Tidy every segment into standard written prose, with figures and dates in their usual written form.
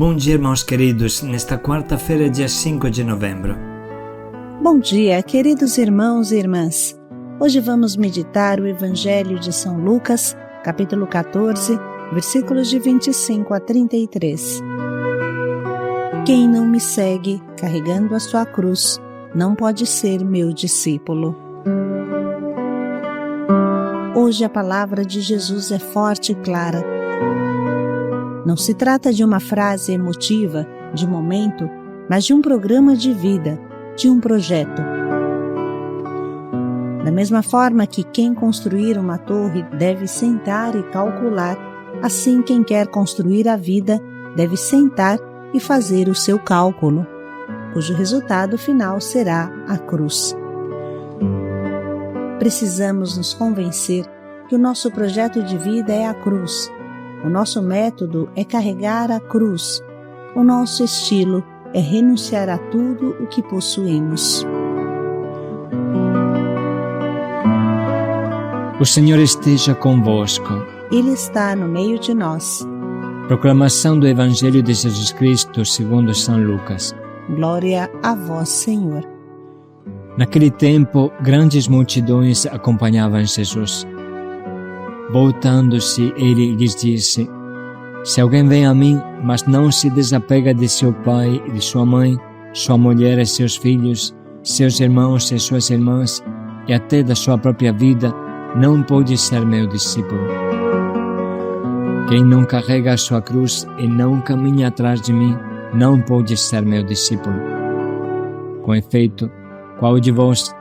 Bom dia, irmãos queridos, nesta quarta-feira, dia 5 de novembro. Bom dia, queridos irmãos e irmãs. Hoje vamos meditar o Evangelho de São Lucas, capítulo 14, versículos de 25 a 33. Quem não me segue, carregando a sua cruz, não pode ser meu discípulo. Hoje a palavra de Jesus é forte e clara. Não se trata de uma frase emotiva, de momento, mas de um programa de vida, de um projeto. Da mesma forma que quem construir uma torre deve sentar e calcular, assim quem quer construir a vida deve sentar e fazer o seu cálculo, cujo resultado final será a cruz. Precisamos nos convencer que o nosso projeto de vida é a cruz. O nosso método é carregar a cruz. O nosso estilo é renunciar a tudo o que possuímos. O Senhor esteja convosco. Ele está no meio de nós. Proclamação do Evangelho de Jesus Cristo segundo São Lucas. Glória a vós, Senhor. Naquele tempo, grandes multidões acompanhavam Jesus. Voltando-se, ele lhes disse: Se alguém vem a mim, mas não se desapega de seu pai e de sua mãe, sua mulher e seus filhos, seus irmãos e suas irmãs, e até da sua própria vida, não pode ser meu discípulo. Quem não carrega a sua cruz e não caminha atrás de mim, não pode ser meu discípulo. Com efeito, qual de vós,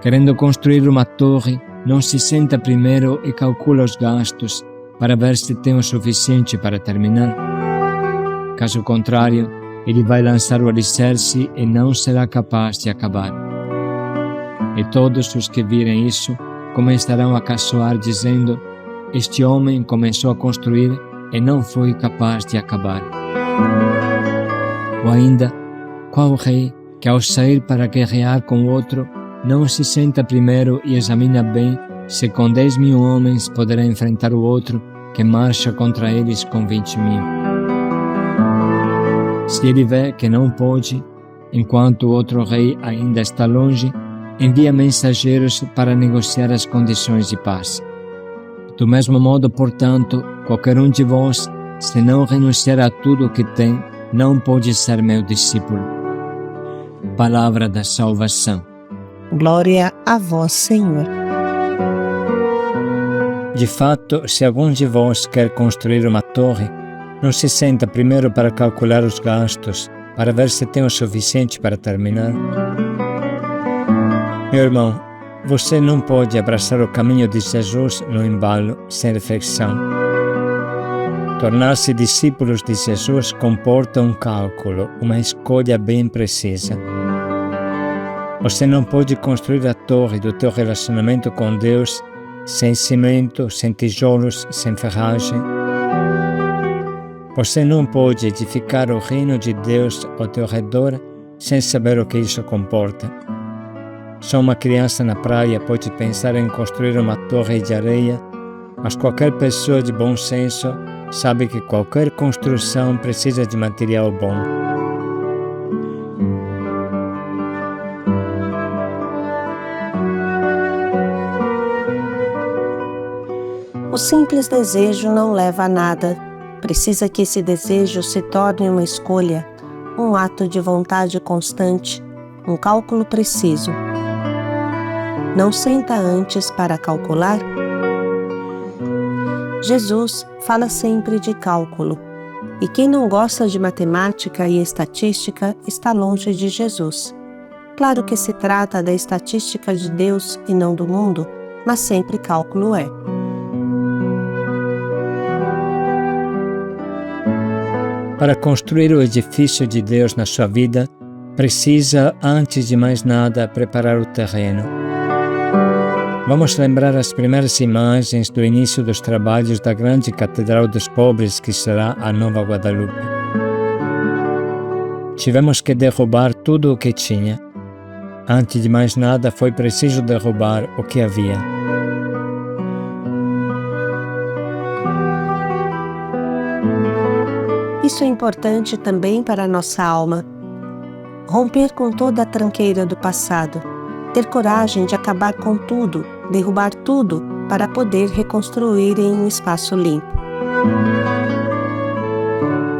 querendo construir uma torre, não se senta primeiro e calcula os gastos para ver se tem o suficiente para terminar? Caso contrário, ele vai lançar o alicerce e não será capaz de acabar. E todos os que virem isso começarão a caçoar, dizendo: Este homem começou a construir e não foi capaz de acabar. Ou ainda, qual rei que ao sair para guerrear com outro, não se senta primeiro e examina bem se com 10.000 homens poderá enfrentar o outro que marcha contra eles com 20.000. Se ele vê que não pode, enquanto o outro rei ainda está longe, envia mensageiros para negociar as condições de paz. Do mesmo modo, portanto, qualquer um de vós, se não renunciar a tudo o que tem, não pode ser meu discípulo. Palavra da salvação. Glória a vós, Senhor. De fato, se algum de vós quer construir uma torre, não se senta primeiro para calcular os gastos, para ver se tem o suficiente para terminar? Meu irmão, você não pode abraçar o caminho de Jesus no embalo, sem reflexão. Tornar-se discípulos de Jesus comporta um cálculo, uma escolha bem precisa. Você não pode construir a torre do teu relacionamento com Deus sem cimento, sem tijolos, sem ferragem. Você não pode edificar o reino de Deus ao teu redor sem saber o que isso comporta. Só uma criança na praia pode pensar em construir uma torre de areia, mas qualquer pessoa de bom senso sabe que qualquer construção precisa de material bom. O simples desejo não leva a nada. Precisa que esse desejo se torne uma escolha, um ato de vontade constante, um cálculo preciso. Não senta antes para calcular? Jesus fala sempre de cálculo, e quem não gosta de matemática e estatística está longe de Jesus. Claro que se trata da estatística de Deus e não do mundo, mas sempre cálculo é. Para construir o edifício de Deus na sua vida, precisa, antes de mais nada, preparar o terreno. Vamos lembrar as primeiras imagens do início dos trabalhos da grande Catedral dos Pobres, que será a Nova Guadalupe. Tivemos que derrubar tudo o que tinha. Antes de mais nada, foi preciso derrubar o que havia. Isso é importante também para a nossa alma. Romper com toda a tranqueira do passado, ter coragem de acabar com tudo, derrubar tudo para poder reconstruir em um espaço limpo.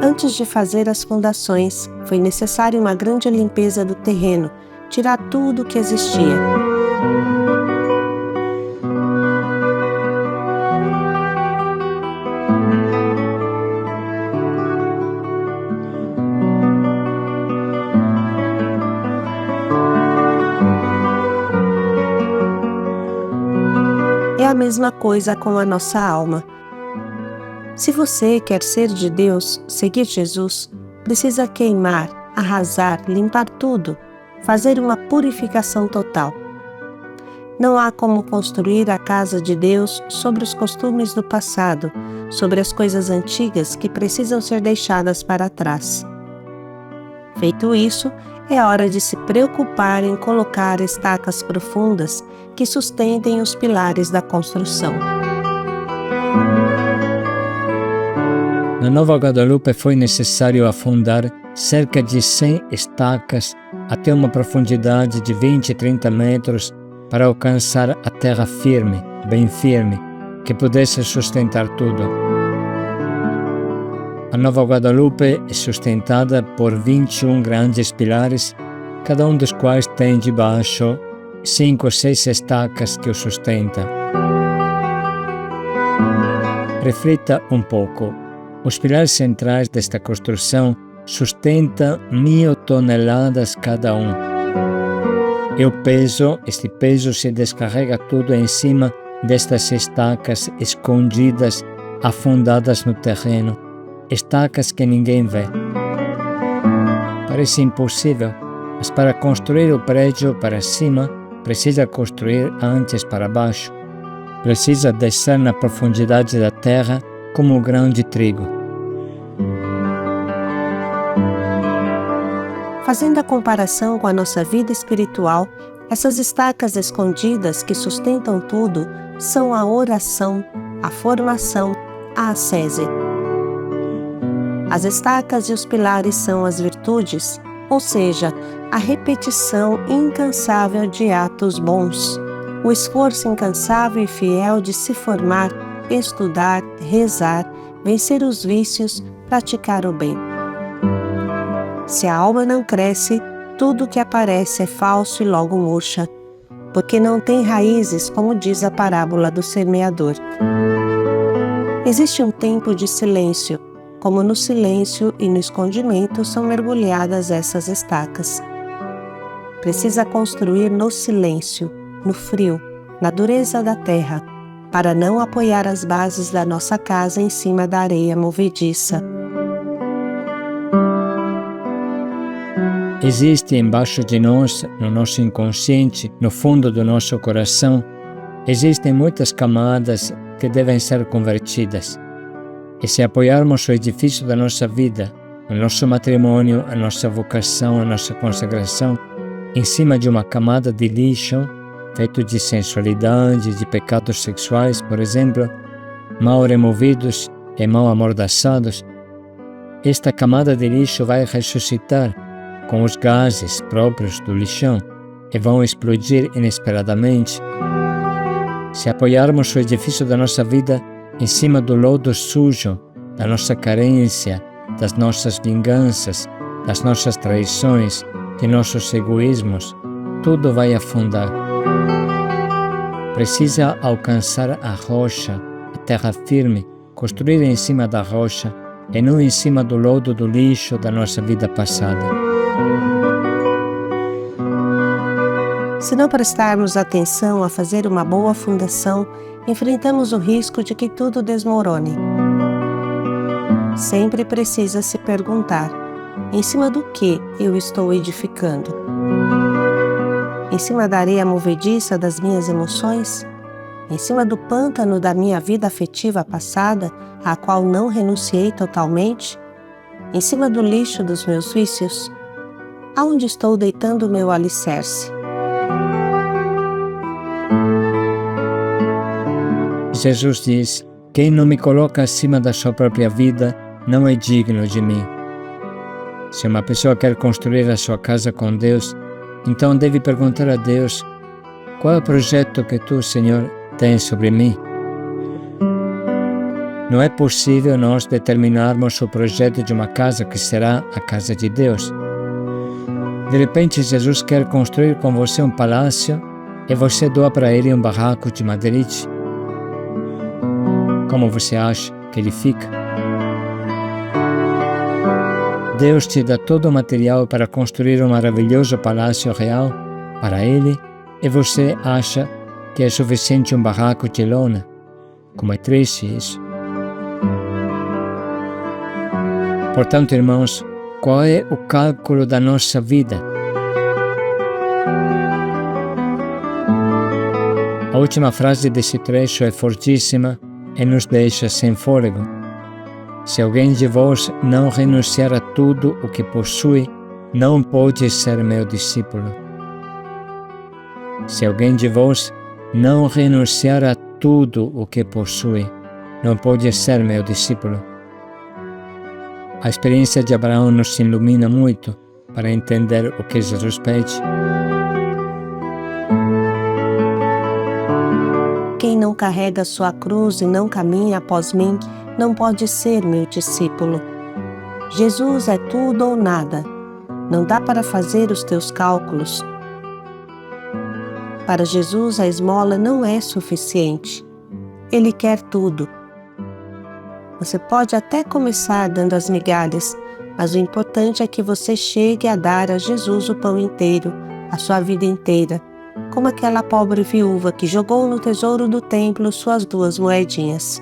Antes de fazer as fundações, foi necessária uma grande limpeza do terreno, tirar tudo o que existia. É a mesma coisa com a nossa alma. Se você quer ser de Deus, seguir Jesus, precisa queimar, arrasar, limpar tudo, fazer uma purificação total. Não há como construir a casa de Deus sobre os costumes do passado, sobre as coisas antigas que precisam ser deixadas para trás. Feito isso, é hora de se preocupar em colocar estacas profundas que sustentem os pilares da construção. Na Nova Guadalupe foi necessário afundar cerca de 100 estacas até uma profundidade de 20 e 30 metros para alcançar a terra firme, bem firme, que pudesse sustentar tudo. A Nova Guadalupe é sustentada por 21 grandes pilares, cada um dos quais tem debaixo 5 ou 6 estacas que o sustentam. Reflita um pouco. Os pilares centrais desta construção sustentam 1.000 toneladas cada um. E este peso se descarrega tudo em cima destas estacas escondidas, afundadas no terreno. Estacas que ninguém vê. Parece impossível, mas para construir o prédio para cima, precisa construir antes para baixo. Precisa descer na profundidade da terra como um grão de trigo. Fazendo a comparação com a nossa vida espiritual, essas estacas escondidas que sustentam tudo são a oração, a formação, a ascese. As estacas e os pilares são as virtudes, ou seja, a repetição incansável de atos bons, o esforço incansável e fiel de se formar, estudar, rezar, vencer os vícios, praticar o bem. Se a alma não cresce, tudo que aparece é falso e logo murcha, porque não tem raízes, como diz a parábola do semeador. Existe um tempo de silêncio, como no silêncio e no escondimento são mergulhadas essas estacas. Precisa construir no silêncio, no frio, na dureza da terra, para não apoiar as bases da nossa casa em cima da areia movediça. Existe embaixo de nós, no nosso inconsciente, no fundo do nosso coração, existem muitas camadas que devem ser convertidas. E se apoiarmos o edifício da nossa vida, o nosso matrimônio, a nossa vocação, a nossa consagração, em cima de uma camada de lixo, feito de sensualidade, de pecados sexuais, por exemplo, mal removidos e mal amordaçados, esta camada de lixo vai ressuscitar com os gases próprios do lixão e vão explodir inesperadamente. Se apoiarmos o edifício da nossa vida em cima do lodo sujo, da nossa carência, das nossas vinganças, das nossas traições, de nossos egoísmos, tudo vai afundar. Precisa alcançar a rocha, a terra firme, construir em cima da rocha e não em cima do lodo do lixo da nossa vida passada. Se não prestarmos atenção a fazer uma boa fundação, enfrentamos o risco de que tudo desmorone. Sempre precisa se perguntar: em cima do que eu estou edificando? Em cima da areia movediça das minhas emoções? Em cima do pântano da minha vida afetiva passada, à qual não renunciei totalmente? Em cima do lixo dos meus vícios? Aonde estou deitando o meu alicerce? Jesus diz: quem não me coloca acima da sua própria vida não é digno de mim. Se uma pessoa quer construir a sua casa com Deus, então deve perguntar a Deus: qual é o projeto que tu, Senhor, tens sobre mim? Não é possível nós determinarmos o projeto de uma casa que será a casa de Deus. De repente, Jesus quer construir com você um palácio e você doa para ele um barraco de madeirite. Como você acha que ele fica? Deus te dá todo o material para construir um maravilhoso palácio real para ele e você acha que é suficiente um barraco de lona. Como é triste isso. Portanto, irmãos, qual é o cálculo da nossa vida? A última frase desse trecho é fortíssima e nos deixa sem fôlego. Se alguém de vós não renunciar a tudo o que possui, não pode ser meu discípulo. Se alguém de vós não renunciar a tudo o que possui, não pode ser meu discípulo. A experiência de Abraão nos ilumina muito para entender o que Jesus pede. Quem não carrega sua cruz e não caminha após mim, não pode ser meu discípulo. Jesus é tudo ou nada. Não dá para fazer os teus cálculos. Para Jesus, a esmola não é suficiente. Ele quer tudo. Você pode até começar dando as migalhas, mas o importante é que você chegue a dar a Jesus o pão inteiro, a sua vida inteira, como aquela pobre viúva que jogou no tesouro do templo suas 2 moedinhas.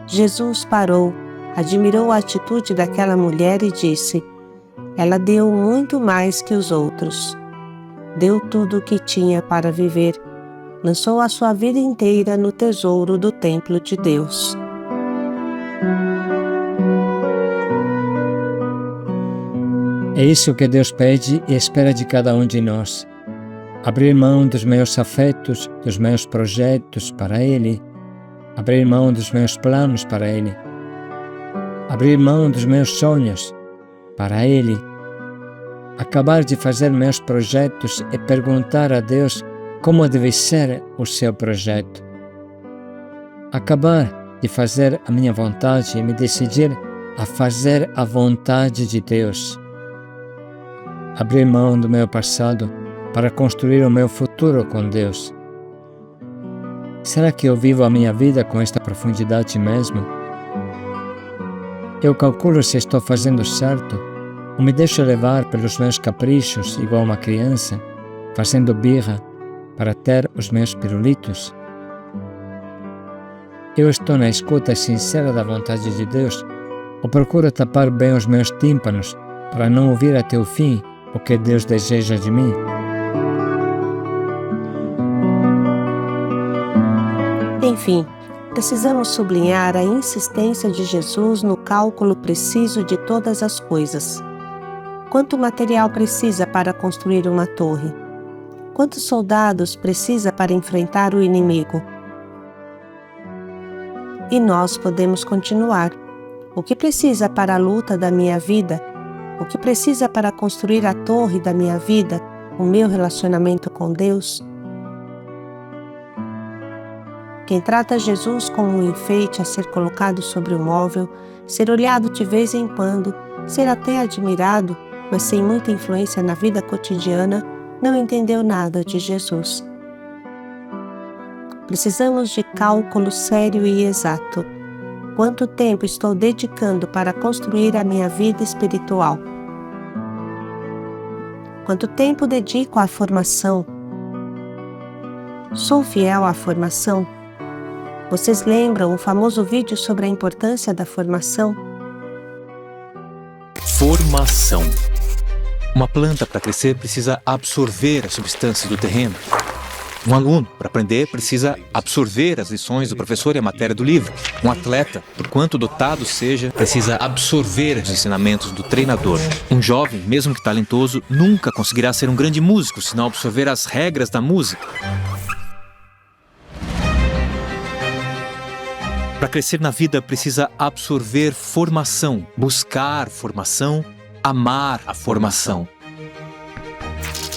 Jesus parou, admirou a atitude daquela mulher e disse: ela deu muito mais que os outros. Deu tudo o que tinha para viver. Lançou a sua vida inteira no tesouro do templo de Deus. É isso que Deus pede e espera de cada um de nós. Abrir mão dos meus afetos, dos meus projetos para Ele. Abrir mão dos meus planos para Ele. Abrir mão dos meus sonhos para Ele. Acabar de fazer meus projetos e perguntar a Deus como deve ser o seu projeto. Acabar de fazer a minha vontade e me decidir a fazer a vontade de Deus. Abrir mão do meu passado para construir o meu futuro com Deus. Será que eu vivo a minha vida com esta profundidade mesmo? Eu calculo se estou fazendo certo ou me deixo levar pelos meus caprichos igual uma criança, fazendo birra para ter os meus pirulitos? Eu estou na escuta sincera da vontade de Deus ou procuro tapar bem os meus tímpanos para não ouvir até o fim o que Deus deseja de mim? Enfim, precisamos sublinhar a insistência de Jesus no cálculo preciso de todas as coisas. Quanto material precisa para construir uma torre? Quantos soldados precisa para enfrentar o inimigo? E nós podemos continuar. O que precisa para a luta da minha vida? O que precisa para construir a torre da minha vida, o meu relacionamento com Deus? Quem trata Jesus como um enfeite a ser colocado sobre o móvel, ser olhado de vez em quando, ser até admirado, mas sem muita influência na vida cotidiana, não entendeu nada de Jesus. Precisamos de cálculo sério e exato. Quanto tempo estou dedicando para construir a minha vida espiritual? Quanto tempo dedico à formação? Sou fiel à formação? Vocês lembram o famoso vídeo sobre a importância da formação? Formação. Uma planta, para crescer, precisa absorver as substâncias do terreno. Um aluno, para aprender, precisa absorver as lições do professor e a matéria do livro. Um atleta, por quanto dotado seja, precisa absorver os ensinamentos do treinador. Um jovem, mesmo que talentoso, nunca conseguirá ser um grande músico se não absorver as regras da música. Para crescer na vida precisa absorver formação, buscar formação, amar a formação.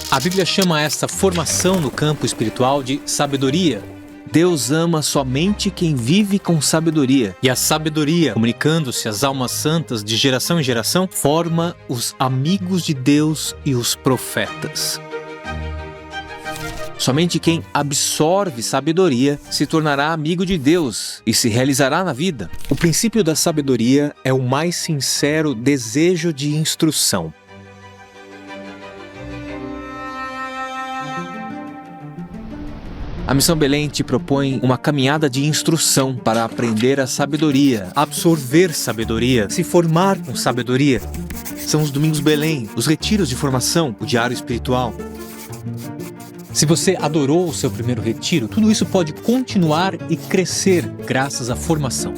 A Bíblia chama esta formação no campo espiritual de sabedoria. Deus ama somente quem vive com sabedoria. E a sabedoria, comunicando-se às almas santas de geração em geração, forma os amigos de Deus e os profetas. Somente quem absorve sabedoria se tornará amigo de Deus e se realizará na vida. O princípio da sabedoria é o mais sincero desejo de instrução. A Missão Belém te propõe uma caminhada de instrução para aprender a sabedoria, absorver sabedoria, se formar com sabedoria. São os Domingos Belém, os retiros de formação, o diário espiritual. Se você adorou o seu primeiro retiro, tudo isso pode continuar e crescer graças à formação.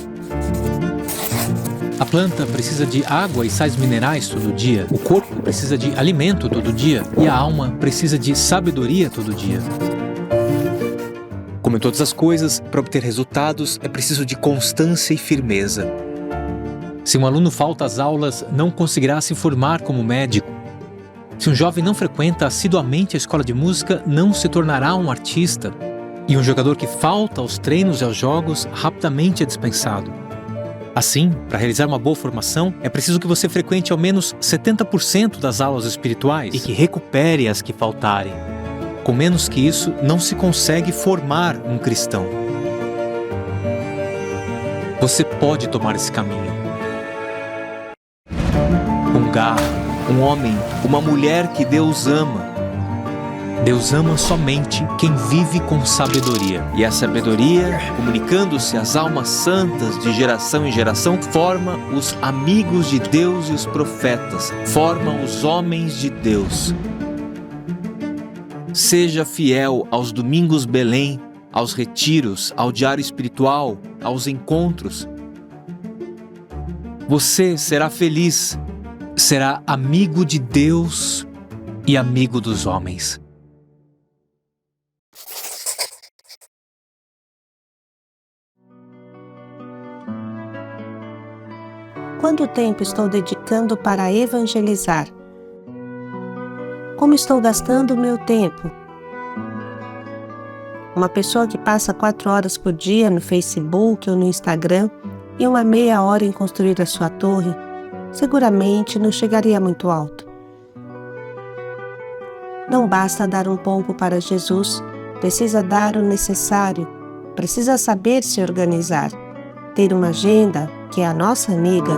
A planta precisa de água e sais minerais todo dia, o corpo precisa de alimento todo dia e a alma precisa de sabedoria todo dia. Como em todas as coisas, para obter resultados é preciso de constância e firmeza. Se um aluno falta às aulas, não conseguirá se formar como médico. Se um jovem não frequenta assiduamente a escola de música, não se tornará um artista. E um jogador que falta aos treinos e aos jogos, rapidamente é dispensado. Assim, para realizar uma boa formação, é preciso que você frequente ao menos 70% das aulas espirituais e que recupere as que faltarem. Com menos que isso, não se consegue formar um cristão. Você pode tomar esse caminho. Com garra, um homem, uma mulher que Deus ama. Deus ama somente quem vive com sabedoria. E a sabedoria, comunicando-se às almas santas de geração em geração, forma os amigos de Deus e os profetas, forma os homens de Deus. Seja fiel aos Domingos Belém, aos retiros, ao diário espiritual, aos encontros. Você será feliz, será amigo de Deus e amigo dos homens. Quanto tempo estou dedicando para evangelizar? Como estou gastando o meu tempo? Uma pessoa que passa 4 horas por dia no Facebook ou no Instagram e uma meia hora em construir a sua torre, seguramente não chegaria muito alto. Não basta dar um pouco para Jesus, precisa dar o necessário, precisa saber se organizar, ter uma agenda que é a nossa amiga.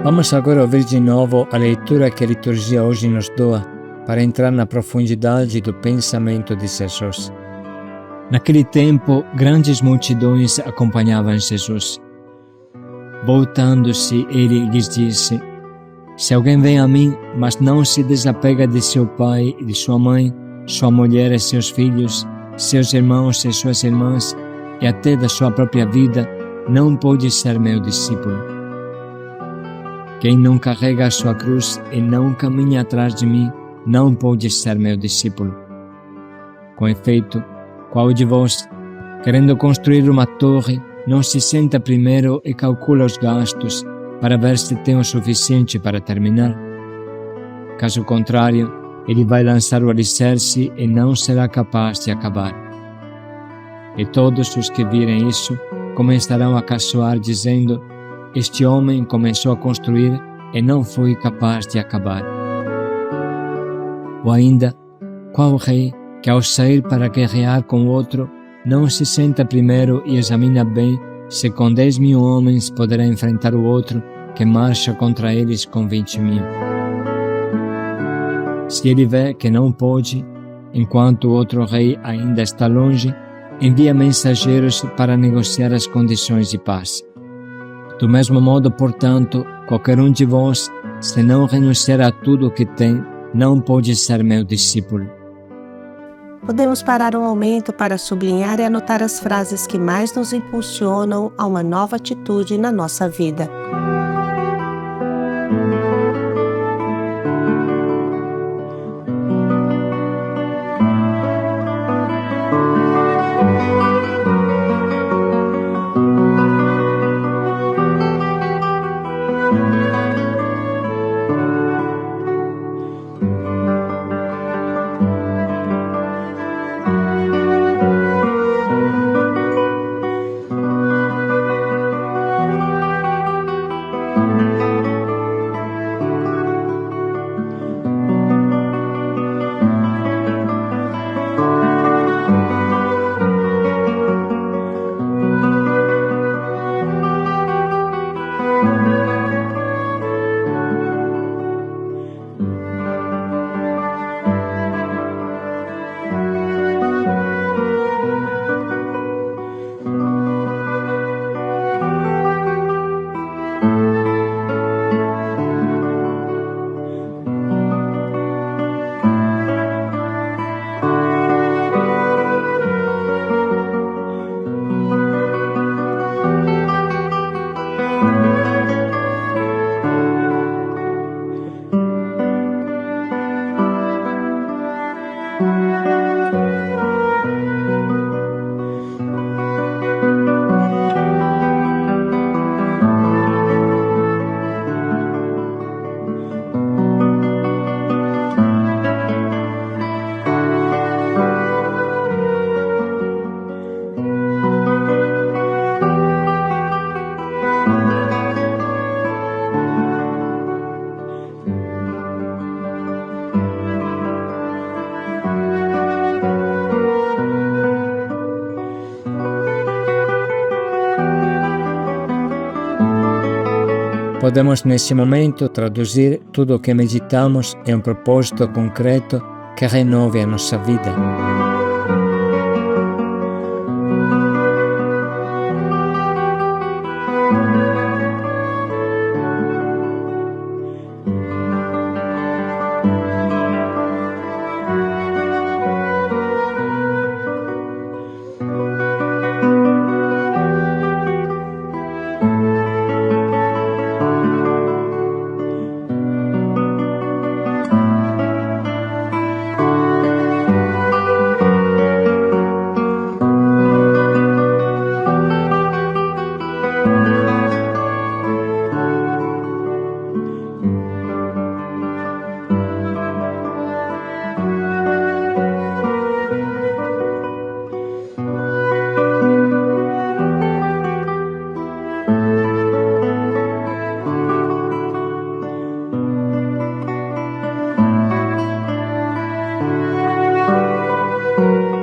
Vamos agora ouvir de novo a leitura que a liturgia hoje nos doa para entrar na profundidade do pensamento de Jesus. Naquele tempo, grandes multidões acompanhavam Jesus. Voltando-se, ele lhes disse: Se alguém vem a mim, mas não se desapega de seu pai e de sua mãe, sua mulher e seus filhos, seus irmãos e suas irmãs, e até da sua própria vida, não pode ser meu discípulo. Quem não carrega a sua cruz e não caminha atrás de mim, não pode ser meu discípulo. Com efeito, qual de vós, querendo construir uma torre, não se senta primeiro e calcula os gastos para ver se tem o suficiente para terminar? Caso contrário, ele vai lançar o alicerce e não será capaz de acabar. E todos os que virem isso começarão a caçoar, dizendo: Este homem começou a construir e não foi capaz de acabar. Ou ainda, qual rei que ao sair para guerrear com outro, não se senta primeiro e examina bem se com 10.000 homens poderá enfrentar o outro que marcha contra eles com 20.000? Se ele vê que não pode, enquanto o outro rei ainda está longe, envia mensageiros para negociar as condições de paz. Do mesmo modo, portanto, qualquer um de vós, se não renunciar a tudo o que tem, não pode ser meu discípulo. Podemos parar um momento para sublinhar e anotar as frases que mais nos impulsionam a uma nova atitude na nossa vida. Podemos nesse momento traduzir tudo o que meditamos em um propósito concreto que renove a nossa vida.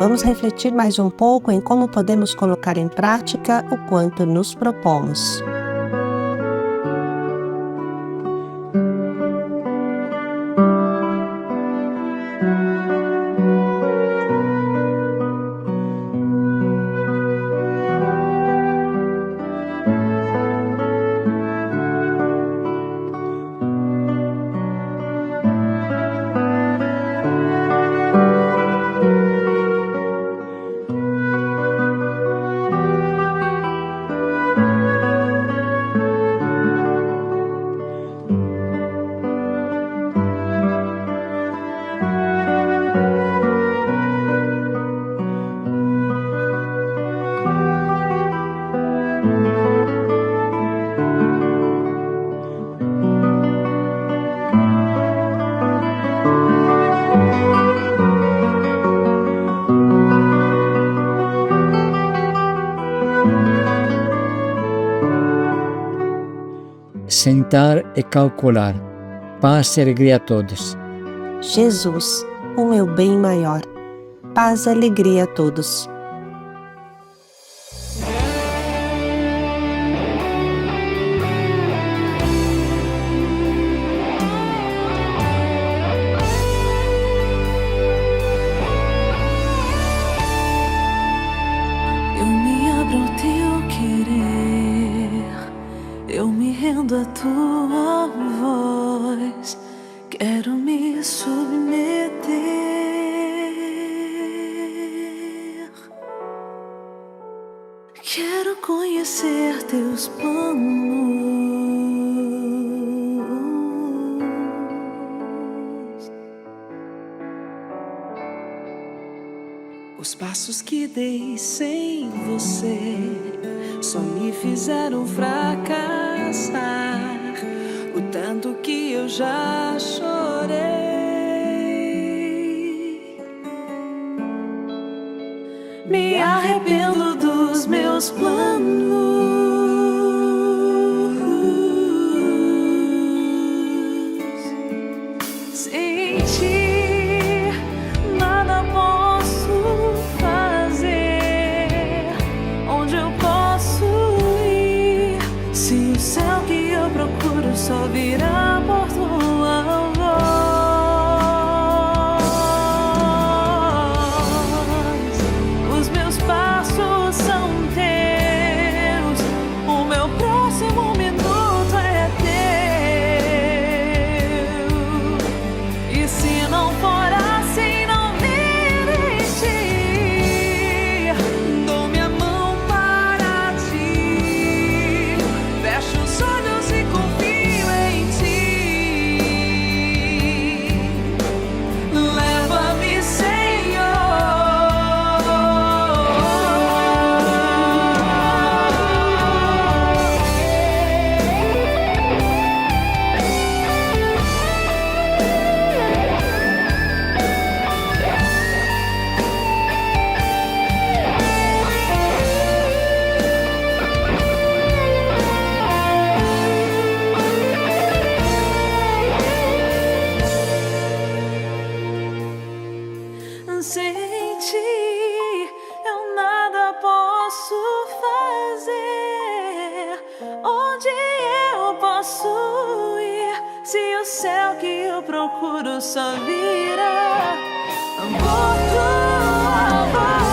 Vamos refletir mais um pouco em como podemos colocar em prática o quanto nos propomos. Sentar e calcular. Paz e alegria a todos. Jesus, o meu bem maior. Paz e alegria a todos. Eu me abro ao teu querer, eu me rendo à tua voz, quero me submeter. Quero conhecer teus planos. Os passos que dei sem você só me fizeram fracassar. O tanto que eu já chorei. Me arrependo dos meus planos. Sem ti, nada posso fazer. Onde eu posso ir? Se o céu que eu procuro só virá por tua voz. Os meus passos são teus, o meu próximo minuto é teu. E se não for assim, não me deixe ir. Dou minha mão para ti, fecho os olhos e confio em ti. Leva-me, sem ti eu nada posso fazer. Onde eu posso posso ir se o céu que eu procuro só vira por tua voz?